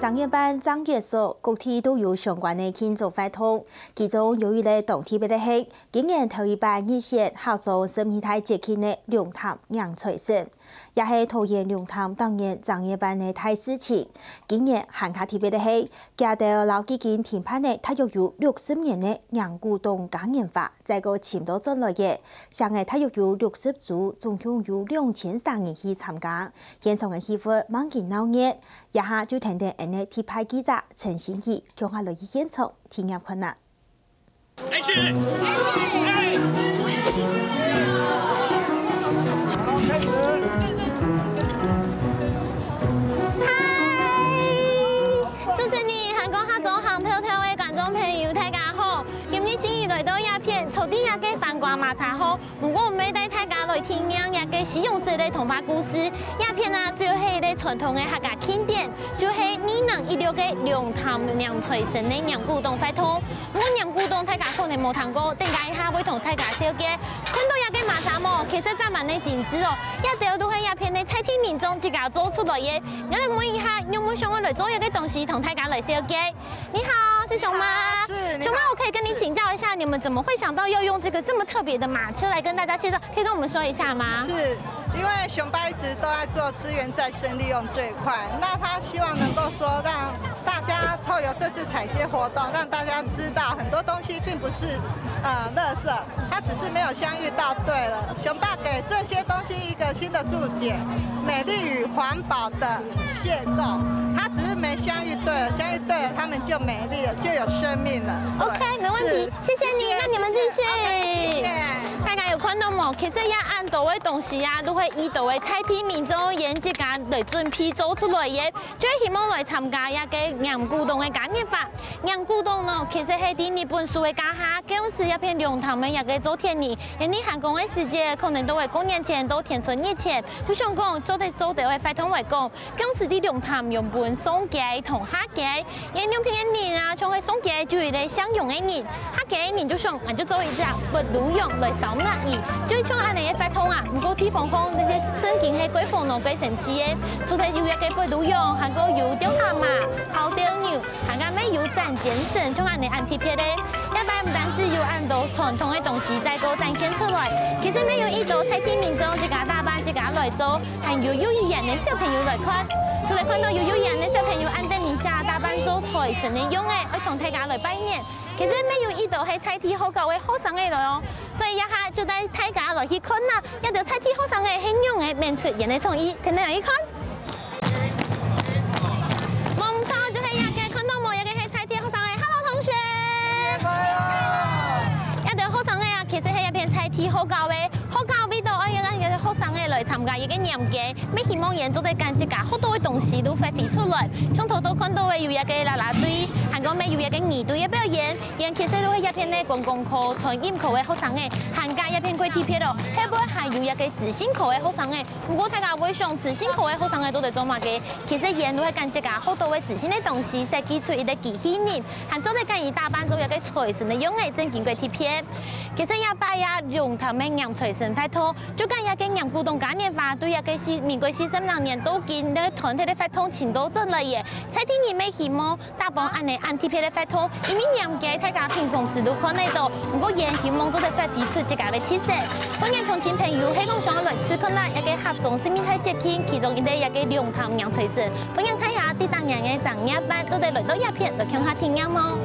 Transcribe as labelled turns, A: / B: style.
A: 张业班、张业所各地都有相关的庆祝活动，其中由于咧当天别的是今年头一班日线合作生命态节庆的龙潭迎财神，也是桃园龙潭当年张业班的大事情。今年汉卡特别的是，加到老基金停办的大约有60年的杨古洞嘉年华，在个前头做落嘅，上个大约有60组，总共有2300人去参加，现场的气氛蛮热闹热。一下就听到 NT 派記者陳先義講下來去現場體驗困難。
B: 祝賀你香港客總行跳跳嘅觀眾朋友大家好，今日終於來到一片草地也嘅飯館馬茶好，如果我們帶大家來體驗也嘅使用者嘅童話故事，一片啊最係咧傳統嘅客家經典，就係2016嘅龍潭迎財神嘅楊古洞活動。我楊古洞大家可能冇聽過，等下一下會同大家紹介。看到一嘅馬茶模，其實真蠻嘅精緻哦，一條都係一片嘅菜地民眾自家做出來嘅。我哋問一下，有冇想我來做一個東西同大家來紹介？你好，是熊媽。是。熊媽，我可以跟你請教一下，你們怎麼會想到要用這個這麼特別的馬車來跟大家介紹？可以跟我們說一下嗎？
C: 是。因為熊爸一直都在做資源再生利用這一塊，那他希望能夠說讓大家透過這次採接活動，讓大家知道很多東西並不是垃圾，它只是沒有相遇到對了。熊爸給這些東西一個新的注解：美麗與環保的邂逅。它只是沒相遇對了，相遇對了，他們就美麗了，就有生命了。
B: OK， 沒問題，謝謝你，那你們繼續。謝謝。大家有看到冇？其實也按到嘅東西啊，都會依到嘅菜地民眾沿自家來準備做出來嘅，就希望來參加一個楊古洞嘅嘉年華。楊古洞呢，其實係啲日本書嘅家下，嗰陣時一片龍潭嘅一個做天意，人哋韓國嘅世界可能都係過年前到天春日前，就想講做得嘅快通來講，嗰陣時啲龍潭用本送嘅同客嘅，人兩片嘅人啊，從佢送嘅就係嚟享用嘅人，客嘅人就想，我就做一隻不魯用來掃納你，就係像安尼嘅快通啊，唔過地方講呢啲生境係鬼風浪鬼神奇嘅，做得有一個不魯用，韓國有雕蛤蟆、好雕牛，韓國咩有展健身，像安尼按貼片咧，一般唔單止有按到傳統嘅東西再個展現出來，其實咩有一道菜地民眾自家打扮自家來做，還有幼兒園嘅小朋友來看，就嚟看到有幼兒園嘅小朋友按燈面下打扮做財神嘅樣嘅，去同大家來拜年。其實咩有一道係菜地好高嘅好生嘅來哦，所以一下就帶大家來去看啦，一道菜地好生嘅很用嘅面出人嘅創意，跟你嚟看。冇錯，就係一個看到冇一個係菜地好生嘅 ，Hello 同學。一道好生嘅啊，其實係一片菜地好高嘅，好高味道，好生嘅來參加一個年嘅，咩希望人做得間自家好多嘅東西都發揮出來，從頭到看到嘅有一個啦啦隊，韓國咩有一個二隊嘅表演，人其實都係一片咧觀光課、採音課嘅好生嘅，韓家一片鬼貼片咯，係唔係有一個自信課嘅好生嘅？如果大家會想自信課嘅好生嘅都嚟做乜嘅？其實人都係間自家好多嘅自信嘅東西，設計出一個機器人，係做得間而打扮做一個財神嘅樣嘅正經鬼貼片。其實一擺呀用頭咩讓財神拍拖，就間一個楊古洞嘉年華對一個民國42年都見咧團體嘅活動前度進嚟嘅，菜地人咩希望打扮安尼按貼片嘅活動，因為年紀大家平常時都看得到，如果人希望都係發揮出自家嘅特色。歡迎同親朋友希望上來參觀啦一個合眾生命體節慶，其中一個龍潭迎財神，歡迎睇下啲當年嘅張業班都嚟到一片嚟看下體驗哦。